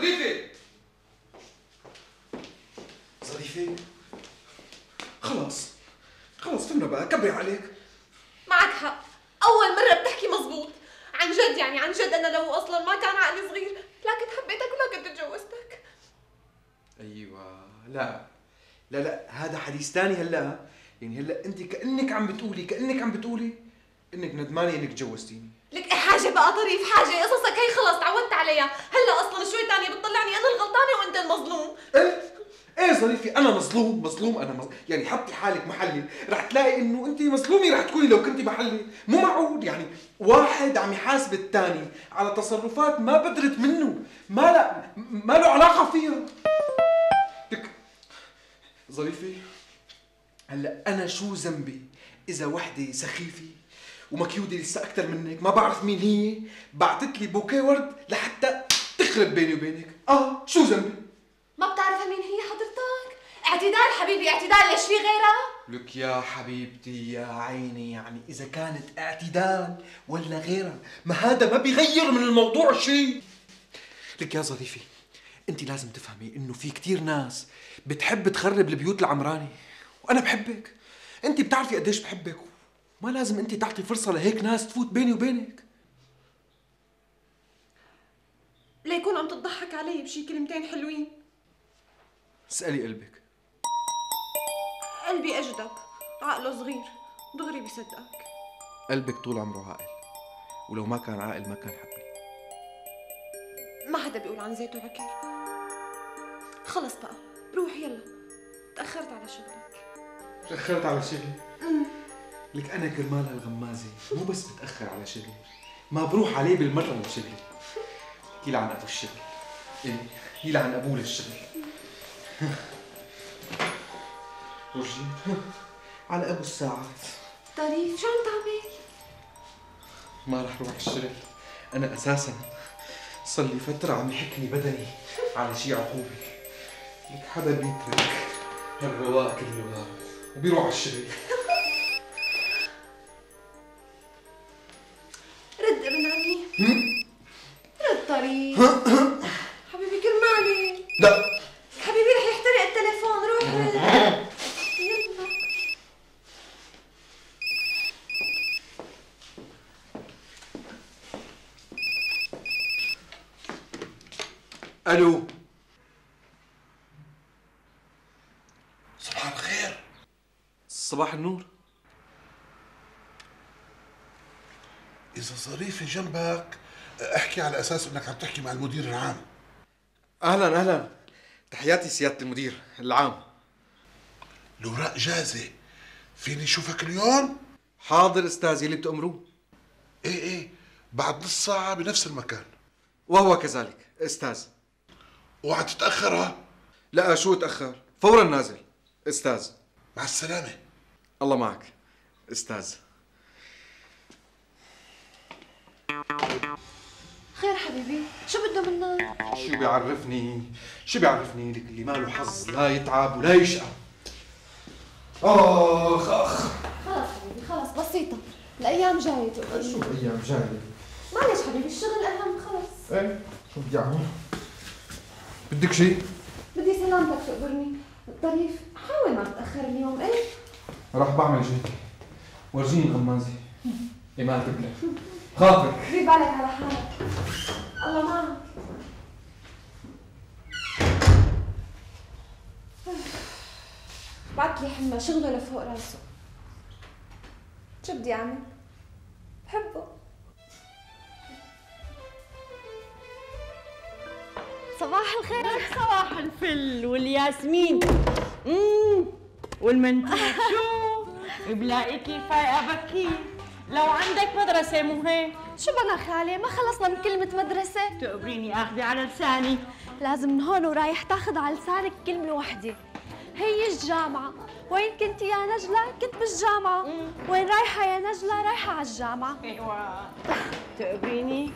ظريفة ظريفة، خلاص فهمنا بقى، كبري عليك. معك حق، أول مرة بتحكي مزبوط. عن جد يعني عن جد أنا لو أصلا ما كان عقلي صغير لا كنت حبيتك ولا كنت تجوزتك. ايوه لا هذا حديث ثاني. هلا يعني هلا انت كأنك عم بتقولي انك ندمانة انك تجوزتيني. لك إيه حاجة بقى طريف، حاجة قصصك هي خلص تعودت عليها. هلا أصلا شوي تانية بتطلعني أنا الغلطانة وأنت المظلوم. ايه ظريفة، انا مظلوم يعني حطي حالك محلي رح تلاقي انه انت مظلومة رح تكوني لو كنتي محلي. مو معقول يعني واحد عم يحاسب الثاني على تصرفات ما بدرت منه، ما له علاقة فيها. لك ظريفة، هلا انا شو ذنبي اذا وحدة سخيفة ومكيودة لسه اكثر منك ما بعرف مين هي بعتت لي بوكيه ورد لحتى تخرب بيني وبينك؟ شو ذنبي؟ ما بتعرف مين هي حضرتك؟ اعتدال حبيبي، اعتدال. ليش في غيرها؟ لك يا حبيبتي يا عيني، يعني إذا كانت اعتدال ولا غيرها ما هذا ما بيغير من الموضوع شيء. لك يا ظريفة، أنت لازم تفهمي إنه في كتير ناس بتحب تخرب البيوت العمراني، وأنا بحبك. أنت بتعرفي قديش بحبك، ما لازم أنت تعطي فرصة لهيك ناس تفوت بيني وبينك. ليكون عم تضحك علي بشي كلمتين حلوين. اسألي قلبك. قلبي أجدك، عقله صغير، دغري بيصدقك. قلبك طول عمره عاقل، ولو ما كان عاقل ما كان حبني. ما حدا بيقول عن زيته عكر. خلص بقى روح يلا، تأخرت على شغلك. تأخرت على شغلي؟ لك أنا كرمال هالغمازة مو بس بتأخر على شغلي، ما بروح عليه بالمرة لشغلي. يلعن أبو الشغل، إيه يلعن أبوه للشغل. ورجيت على أبو الساعات. طريف شو عم تعمل؟ ما رح روح الشغل، أنا أساساً صار لي فترة عم يحكني بدني على شي عقوبة. لك حدا بيترك هالرواق كله وبيروح على الشغل. رد ابن عمي. رد طريف. حبيبي كرمالي. لا حبيبي رح يحترق التليفون، روح رد. يلا. الو. صباح الخير. صباح النور. إذا ظريفة جنبك احكي على أساس إنك عم تحكي مع المدير العام. أهلا تحياتي سيادة المدير العام. الأوراق جاهزة، فيني أشوفك اليوم؟ حاضر أستاذي اللي بتأمروه. إيه بعد نص ساعة بنفس المكان. وهو كذلك أستاذ. اوعى تتأخر ها؟ لا شو اتأخر، فورا نازل أستاذ. مع السلامة. الله معك أستاذ. خير حبيبي، شو بده منا؟ شو بيعرفني لك اللي ماله حظ لا يتعب ولا يشقى. آخ خلص حبيبي خلص، بسيطة، الأيام جاية تقول. شو أيام جاية؟ معلش حبيبي الشغل أهم خلص. إيه شو بدي أعمل؟ بدك شيء؟ بدي سلامتك تقبرني. طريف حاول ما تتأخر اليوم. إيه راح بعمل شيء، ورجيني الغمازة. إيمان تبلع خاطرك. دير بالك على حالك، الله معك. بعت لي حمى شغله لفوق راسه. شو بدي اعمل؟ بحبه. صباح الخير. صباح الفل والياسمين والمنتوج. شو بلاقيكي فايقه بكير. لو عندك مدرسه مو هيك؟ شو بنا خالي، ما خلصنا من كلمة مدرسة؟ تقبريني اخذي على لساني. لازم من هون ورايح تاخذ على لسانك كلمة وحدة، هي الجامعة. وين كنتي يا نجلة؟ كنت بالجامعة. وين رايحة يا نجلة؟ رايحة على الجامعة. ايوه تقبريني.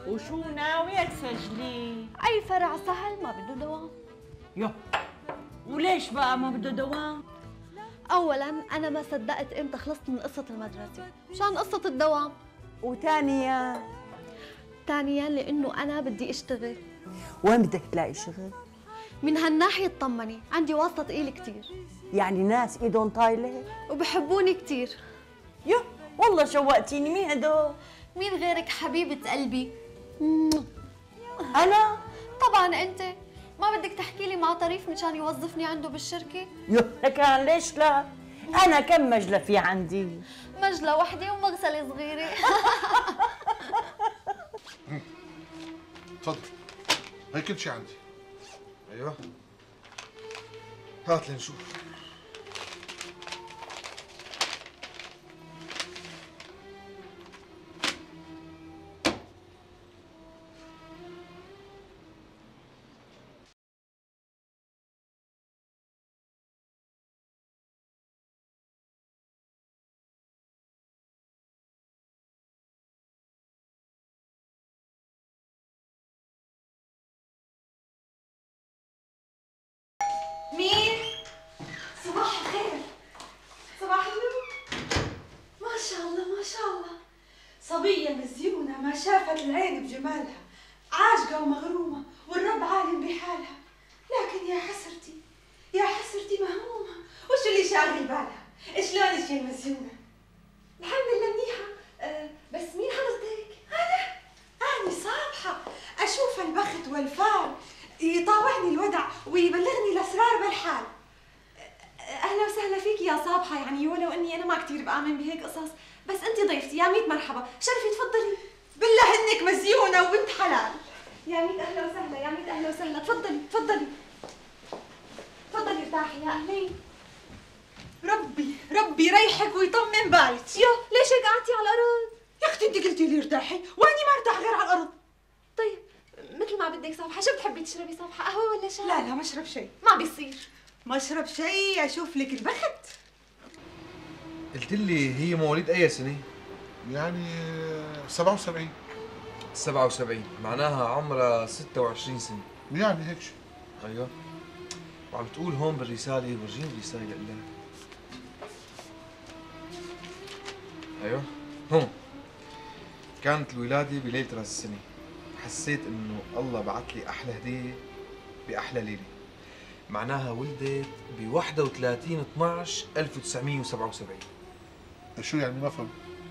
وشو ناوية تسجلي؟ أي فرع سهل ما بده دوام. يو وليش بقى ما بده دوام؟ أولاً أنا ما صدقت إمتى خلصت من قصة المدرسة مشان قصة الدوام. وثانيا ثانياً لأنه أنا بدي أشتغل. وين بدك تلاقي شغل؟ من هالناحية اطمني، عندي واسطة تقيل كتير يعني ناس ايدهم طايله؟ وبحبوني كتير. يو والله شوقتيني. مين هدول؟ مين غيرك حبيبة قلبي؟ انا؟ طبعا انت. ما بدك تحكي لي مع طريف مشان يوظفني عنده بالشركة؟ يو لكان ليش لا؟ انا كم مجلة في عندي؟ مجلة وحدة ومغسلة صغيرة. تفضل، هي كل شيء عندي. ايوه هات لنشوف. مين؟ صباح الخير. صباح النور. ما شاء الله ما شاء الله، صبية مزيونة ما شافت العين بجمالها، عاشقة ومغرومة والرب عالم بحالها. لكن يا حسرتي يا حسرتي مهمومة، وش اللي شاغل بالها؟ شلونك يا مزيونة؟ الحمد لله منيحة. بس مين حضرتك؟ أنا صابحة، أشوف البخت والفال، يطاوعني الودع ويبلغني الأسرار بالحال. اهلا وسهلا فيك يا صابحة، يعني ولو اني انا ما كثير بآمن بهيك قصص، بس انت ضيفتي. يا ميت مرحبا، شرفي تفضلي. بالله إنك مزيونة وبنت حلال. يا ميت اهلا وسهلا، يا ميت اهلا وسهلا. تفضلي تفضلي تفضلي ارتاحي. يا اهلين. ربي يريحك ويطمن بالك. يو ليش هيك قعدتي على الارض؟ يا أختي أنت قلتي لي ارتاحي وأني ما ارتاح غير على الأرض. طيب مثل ما بدك صبحة. شو بتحبي تشربي صبحة، قهوة ولا شاي؟ لا ما اشرب شيء، ما بيصير. ما اشرب شيء. اشوف لك البخت. قلت لي هي مواليد اي سنه؟ يعني 77. 77 معناها عمرها 26 سنه. يعني هيك شيء. ايوه. وعم تقول هون بالرساله، ورجيني الرساله لك. ايوه هون. كانت الولاده بليله راس السنه. حسيت انه الله بعث لي احلى هديه باحلى ليله. معناها ولدت ب 31/12/1977. شو يعني ما فهمت؟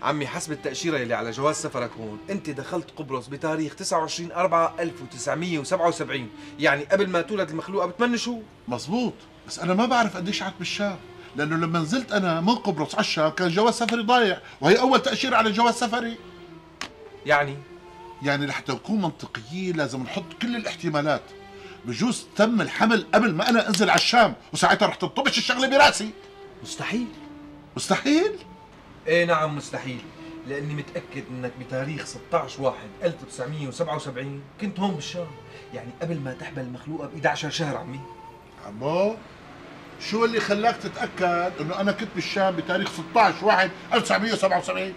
عمي حسب التأشيرة اللي على جواز سفرك هون، أنت دخلت قبرص بتاريخ 29/4/1977، يعني قبل ما تولد المخلوقة ب8 شهور. مزبوط، بس انا ما بعرف قديش قعدت بالشام، لانه لما نزلت انا من قبرص على الشام كان جواز سفري ضايع، وهي اول تاشيره على جواز سفري. يعني لحتى نكون منطقيين لازم نحط كل الاحتمالات. بجوز تم الحمل قبل ما انا انزل على الشام، وساعتها رح تنطبش الشغله براسي. مستحيل. مستحيل؟ ايه نعم مستحيل، لاني متاكد انك بتاريخ 16/1/1977 كنت هون بالشام، يعني قبل ما تحبل المخلوقه ب 11 شهر عمي. عمو شو اللي خلاك تتاكد انه انا كنت بالشام بتاريخ 16/1/1977؟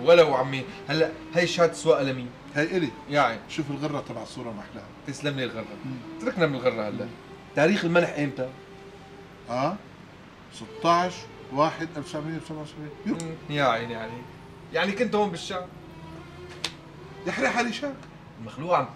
ولو عمي، هلا هي شهاده سواقه لمين؟ هي الي. يعني شوف الغره تبع الصوره ما احلاها. تسلم لي الغره. تركنا من الغره هلا. تاريخ المنح امتى؟ 16/1/1977. يا عيني عليك، يعني كنت هون بالشام. يحرق حالي شاك. المخلوقه عم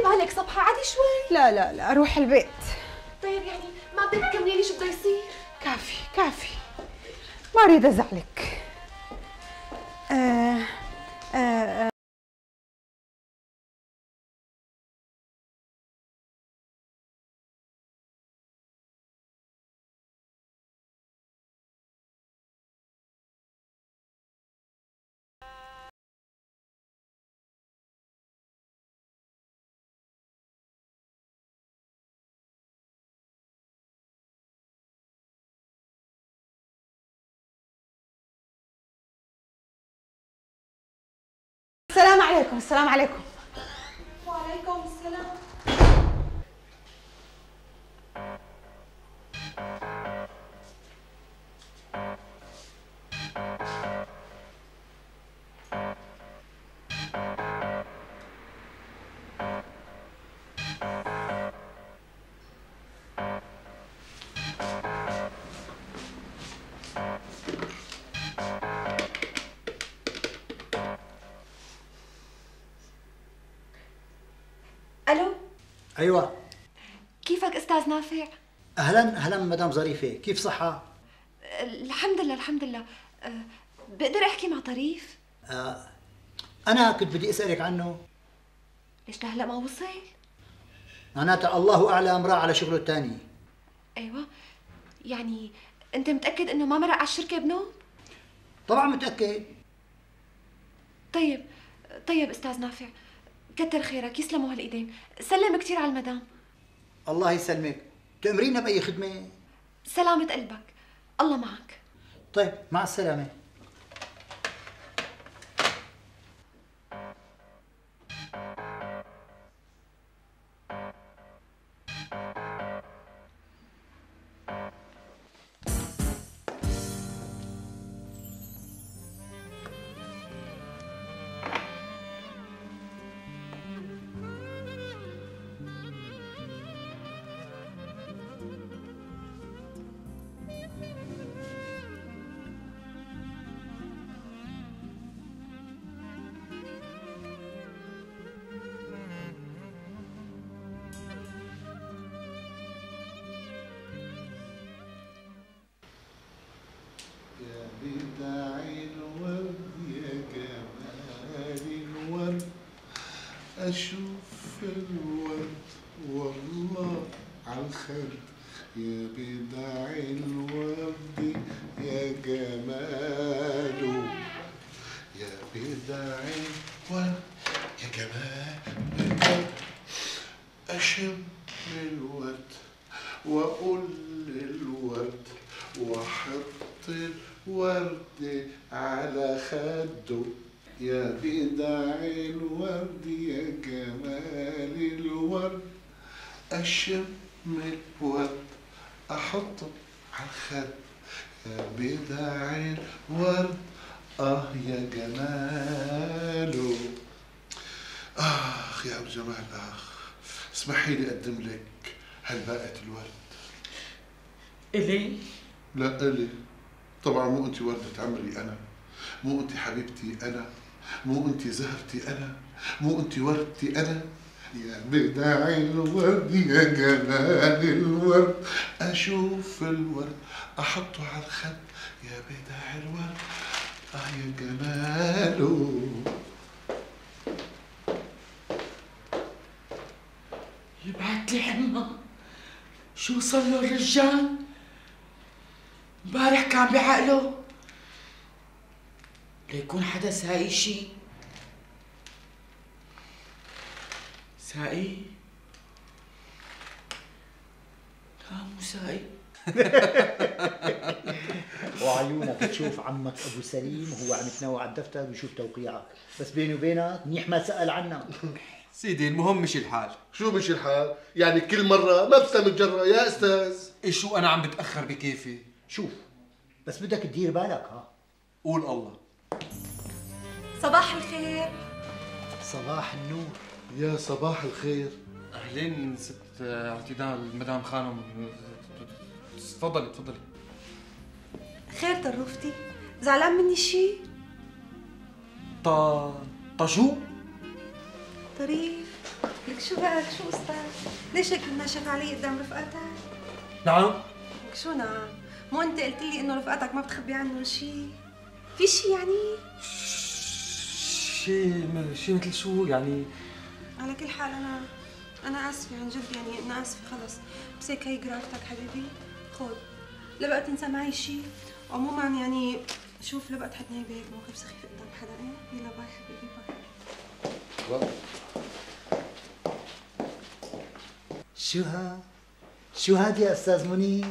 داري بالك صبحة، عادي شوي. لا لا لا، روح البيت. طيب يعني ما بدك تكملي لي شو بده يصير؟ كافي كافي، ما اريد ازعلك. السلام عليكم. السلام عليكم. وعليكم السلام. الو، ايوه. كيفك استاذ نافع؟ اهلا اهلا مدام ظريفه، كيف صحة؟ الحمد لله الحمد لله. بقدر احكي مع طريف؟ انا كنت بدي اسالك عنه. ليش لهلا ما وصل؟ معناتها الله اعلم راح على شغله الثاني. ايوه، يعني انت متاكد انه ما مرق على الشركه بنوم؟ طبعا متاكد. طيب طيب استاذ نافع، كتر خيرك، يسلموا هالايدين، سلم كثير على المدام. الله يسلمك. تأمرينا باي خدمه؟ سلامة قلبك، الله معك. طيب مع السلامه. أشوف الورد والله عالخد يا بداع الورد يا جماله يا بداع الورد يا جماله أشم الورد وأقول الورد وأحط الورد على خده يا بداع الورد يا جمال الورد أشم الورد أحطه على الخد يا بداع الورد يا جماله. يا أبو جمال اسمحي لي أقدم لك هالباقة الورد. إلي؟ لا إلي طبعا، مو أنت وردة عمري أنا، مو أنت حبيبتي أنا، مو أنت زهرتي أنا، مو أنت وردتي أنا. يا بداع الورد يا جمال الورد أشوف الورد أحطه على الخد يا بداع الورد يا جماله. يبعت لي حمى، شو صار له الرجال؟ امبارح كان بعقله ليكون حدا ساقي شي. ساقي؟ لا مو ساقي. وعيونك تشوف عمك ابو سليم وهو عم يتناوى على الدفتر ويشوف توقيعك، بس بيني وبينك منيح ما سأل عنا. سيدي المهم مشي الحال. شو مشي الحال؟ يعني كل مرة ما بتمتجرى يا أستاذ؟ شو أنا عم بتأخر بكيفي؟ شوف بس بدك تدير بالك. قول الله. صباح الخير. صباح النور. يا صباح الخير. أهلين ست اعتدال مدام خانم، تفضلي تفضلي. خير طروفتي، زعلان مني شي؟ شو؟ طريف لك شو بقى شو استاذ؟ ليش هيك مناشف علي قدام رفقاتك؟ نعم؟ لك شو نعم؟ مو انت قلت لي انه رفقاتك ما بتخبي عنهم شيء؟ في شيء يعني؟ شيء مثل شو يعني؟ على كل حال انا اسفه عن جد يعني انا اسفه خلص، بس هيك هي جرافتك حبيبي، خذ لا بقى تنسى معي شيء. عموما يعني شوف لا بقى تحطني بهيك موقف سخيف قدام حدا. ايه يلا باي حبيبي باي. شو هاد يا استاذ منير؟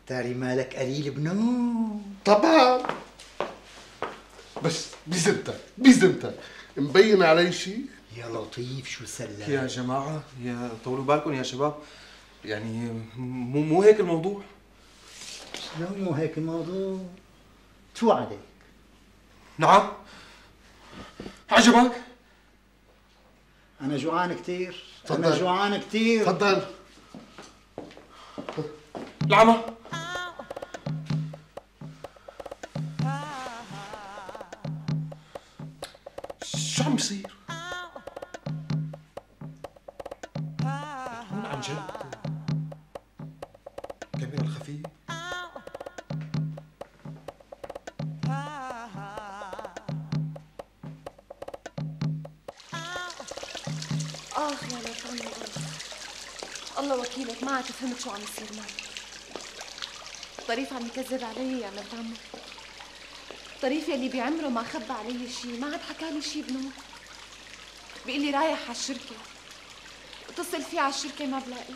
تاري مالك قليل بنوم. طبعا، بس بذمتك مبين علي شيء؟ يا لطيف شو سلام. يا جماعة يا طولوا بالكم يا شباب، يعني مو هيك الموضوع. شلون مو هيك الموضوع؟ شو عليك؟ نعم؟ عجبك؟ أنا جوعان كثير. تفضل. أنا جوعان كثير. تفضل. العمى شو عم بيصير؟ هون عن جد كاميرا الخفية؟ اخ يا لطيف الله وكيلك ما عاد فهمت شو عم يصير معي. طريف عم يكذب علي يا مرت عمو. طريف يلي بعمره ما خبى علي شيء ما عاد حكى لي شيء بنوم. بيقول لي رايح على الشركه، اتصل فيه على الشركه ما بلاقيه.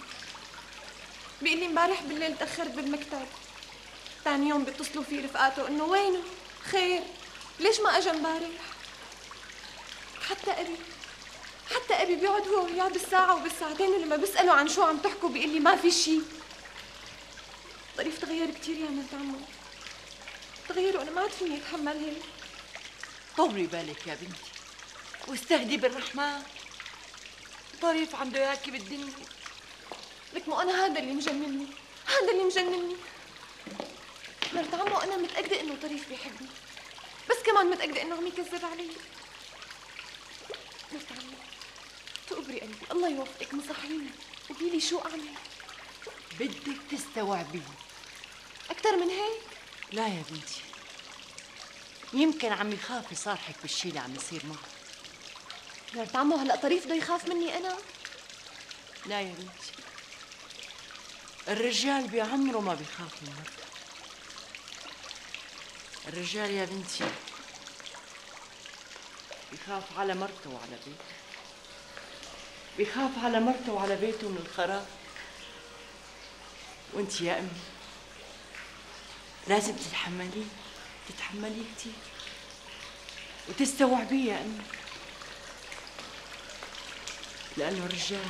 بيقول لي امبارح بالليل تاخرت بالمكتب، ثاني يوم بيتصلوا فيه رفقاته انه وينه خير ليش ما اجى امبارح. حتى ابي بيقعد هو وياه بالساعه وبالساعتين ولما بساله عن شو عم تحكوا بيقول لي ما في شيء. طريف تغير كثير يا مرت عمو، تغير وانا ما عاد فيني اتحمل هيك. طولي بالك يا بنتي واستهدي بالرحمن. طريف عنده اياكي بالدنيا. لك مو انا هذا اللي مجنني، مرت عمو انا متاكده انه طريف بيحبني، بس كمان متاكده انه عم يكذب علي. مرت عمو تقبري قلبي الله يوفقك نصحيني قولي لي شو اعمل. بدك تستوعبيه اكثر من هيك؟ لا يا بنتي، يمكن عم يخاف يصارحك بالشي اللي عم يصير معه. مرت عمو هلا طريف بده يخاف مني انا؟ لا يا بنتي، الرجال بعمره ما بيخاف من مرته. الرجال يا بنتي بيخاف على مرته وعلى بيته، بيخاف على مرته وعلى بيته من الخراب. وانت يا امي لازم تتحمليه كتير وتستوعبيه يا امي، لانه الرجال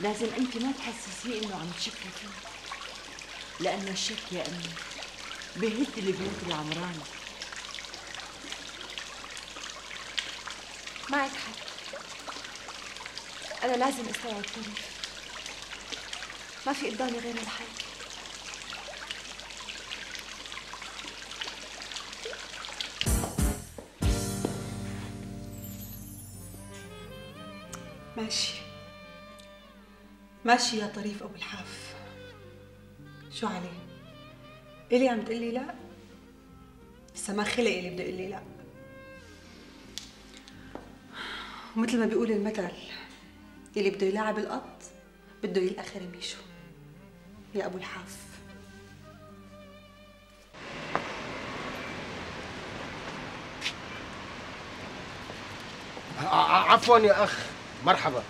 لازم انت ما تحسسيه انه عم تشكي فيه، لانه الشك يا امي بهد البيوت العمرانه. معك حق، انا لازم استوعب طريف، ما في قدامي غير الحل. ماشي يا طريف ابو الحاف. شو عليه؟ الي عم تقلي لا؟ لسه ما خلق اللي بده يقول لي لا. ومثل ما بيقول المثل اللي بده يلاعب القط بده يلقى خرميشه. يا ابو الحاف عفوا يا اخ، مرحبا.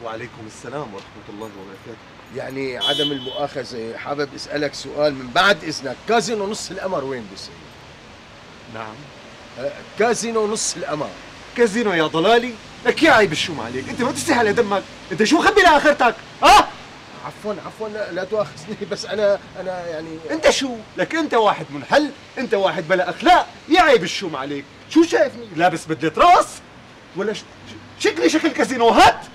وعليكم السلام ورحمة الله وبركاته. يعني عدم المؤاخذة، حابب اسألك سؤال من بعد اذنك. كازينو نص القمر وين بيصير؟ نعم. كازينو نص القمر. كازينو يا ضلالي؟ لك يا عيب الشوم عليك، انت ما تستحي على دمك، انت شو مخبي لاخرتك؟ عفوا لا تؤاخذني، بس انا يعني انت شو؟ لك انت واحد منحل، انت واحد بلا اخلاق، يا عيب الشوم عليك، شو شايفني؟ لابس بدلة راس؟ ولا شكلي شكل كازينوهات؟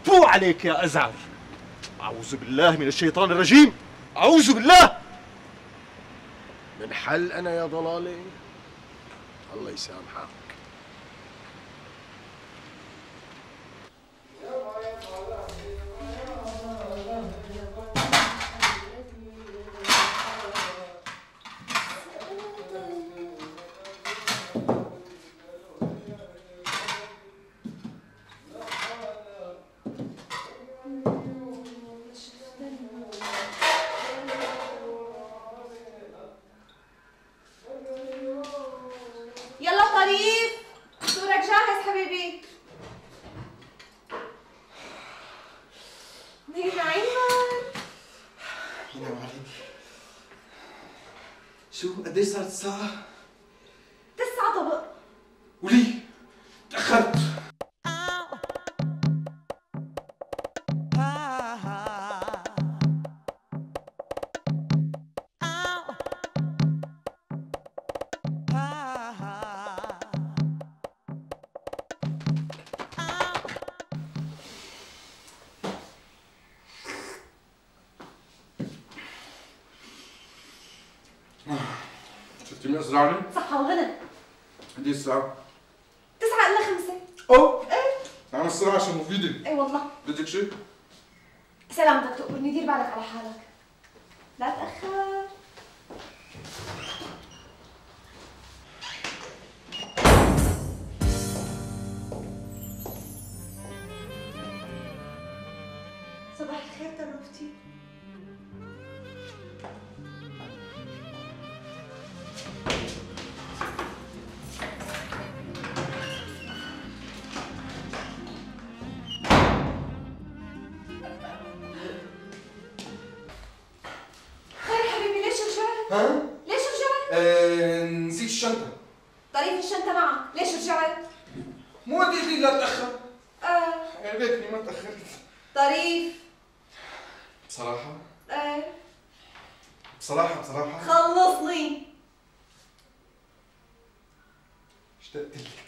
فو عليك يا ازعر. اعوذ بالله من الشيطان الرجيم، اعوذ بالله. منحل انا يا ضلالي؟ الله يسامحك. شو قديش صارت الساعة؟ 9 طبق. وليه؟ تأخرت. شفتي مين أسرعني؟ صحة وغنى. قديش الساعة؟ 9 إلا 5. أوه إيه؟ تعمل السرعة عشان مفيدة. إي والله. بدك شيء؟ سلامتك تقبرني، دير بالك على حالك. لا تأخر. صباح الخير طروفتي. خير حبيبي، ليش رجعت؟ ها؟ ليش رجعت؟ نسيت الشنطة. طريف الشنطة معك، ليش رجعت؟ مو قلت لي لا تأخر؟ آه. يا ريتني ما تأخرت. طريف. بصراحة؟ ايه. بصراحة خلصني. اشتقت لك.